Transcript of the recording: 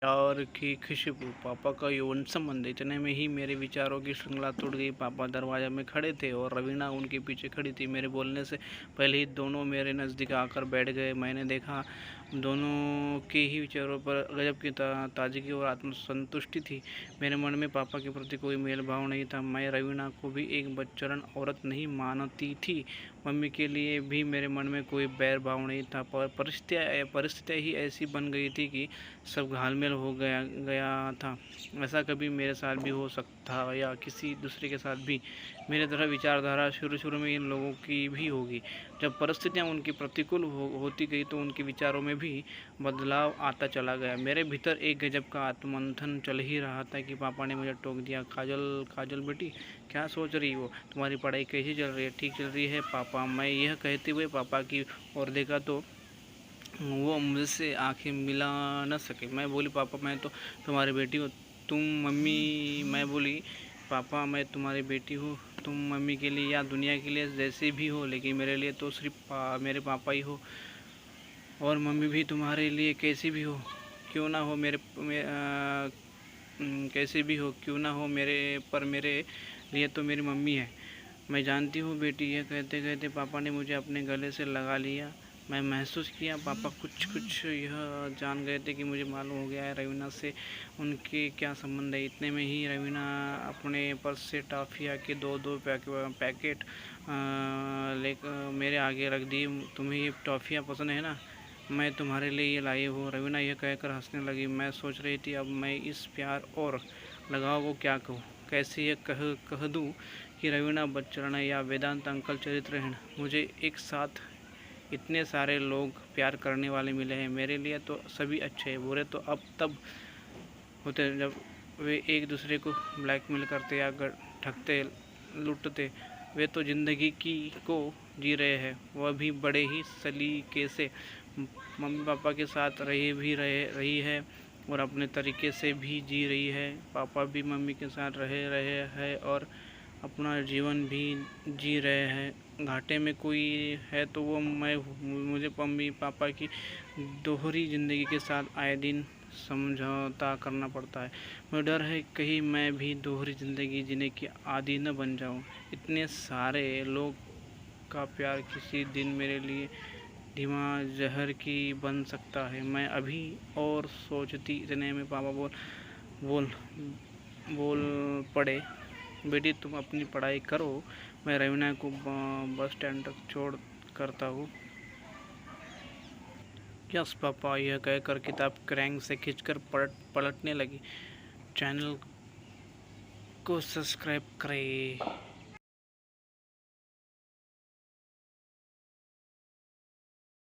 प्यार की खुशबू, पापा का यौन संबंध, इतने में ही मेरे विचारों की श्रृंखला टूट गई। पापा दरवाजा में खड़े थे और रवीना उनके पीछे खड़ी थी। मेरे बोलने से पहले ही दोनों मेरे नज़दीक आकर बैठ गए। मैंने देखा दोनों के ही चेहरों पर गजब की ताजगी और आत्मसंतुष्टि थी। मेरे मन में पापा के प्रति कोई मेल भाव नहीं था। मैं रवीना को भी एक बच्चरन औरत नहीं मानती थी। मम्मी के लिए भी मेरे मन में कोई बैर भाव नहीं था, पर परिस्थितियाँ ही ऐसी बन गई थी कि सब घालमेल हो गया था। ऐसा कभी मेरे साथ भी हो सकता या किसी दूसरे के साथ भी। मेरी तरह विचारधारा शुरू शुरू में इन लोगों की भी होगी। जब परिस्थितियाँ उनकी प्रतिकूल होती गई तो उनके विचारों में भी बदलाव आता चला गया। मेरे भीतर एक गजब का आत्ममंथन चल ही रहा था कि पापा ने मुझे टोक दिया। काजल, काजल बेटी, क्या सोच रही हो? तुम्हारी पढ़ाई कैसी चल रही है? ठीक चल रही है पापा? मैं यह कहते हुए पापा की ओर देखा तो वो मुझसे आंखें मिला न सके। मैं बोली, पापा मैं तो तुम्हारी बेटी हूँ। तुम मम्मी? मैं बोली, पापा मैं तुम्हारी बेटी हूँ। तुम मम्मी के लिए या दुनिया के लिए जैसे भी हो, लेकिन मेरे लिए तो सिर्फ मेरे पापा ही हो। और मम्मी भी तुम्हारे लिए कैसी भी हो क्यों ना हो कैसे भी हो क्यों ना हो मेरे लिए तो मेरी मम्मी है। मैं जानती हूँ बेटी। यह कहते कहते पापा ने मुझे अपने गले से लगा लिया। मैं महसूस किया पापा कुछ कुछ यह जान गए थे कि मुझे मालूम हो गया है रवीना से उनके क्या संबंध है। इतने में ही रवीना अपने पर्स से टॉफ़िया के दो दो पैकेट लेकर मेरे आगे रख दिए। तुम्हें ये टॉफ़ियाँ पसंद है ना? मैं तुम्हारे लिए ये लाई हूँ। रवीना यह कहकर हंसने लगी। मैं सोच रही थी अब मैं इस प्यार और लगाव को क्या कहूँ, कैसे यह कह दूँ कि रवीना बच्चन या वेदांत अंकल चरित्रहीन। मुझे एक साथ इतने सारे लोग प्यार करने वाले मिले हैं। मेरे लिए तो सभी अच्छे हैं, बुरे तो अब तब होते जब वे एक दूसरे को ब्लैकमेल करते या ठगते लूटते। वे तो ज़िंदगी की को जी रहे हैं, वह भी बड़े ही सलीके से। मम्मी पापा के साथ रही है और अपने तरीके से भी जी रही है। पापा भी मम्मी के साथ रहे हैं और अपना जीवन भी जी रहे हैं। घाटे में कोई है तो वो मैं हूँ। मुझे मम्मी पापा की दोहरी ज़िंदगी के साथ आए दिन समझौता करना पड़ता है। मुझे डर है कहीं मैं भी दोहरी ज़िंदगी जीने की आदी न बन जाऊँ। इतने सारे लोग का प्यार किसी दिन मेरे लिए धीमा जहर की बन सकता है। मैं अभी और सोचती इतने में पापा बोल बोल पड़े, बेटी तुम अपनी पढ़ाई करो, मैं रवीना को बस स्टैंड तक छोड़ करता हूँ। यस पापा, यह कहकर किताब क्रैंक से खींचकर पलटने लगी। चैनल को सब्सक्राइब करें।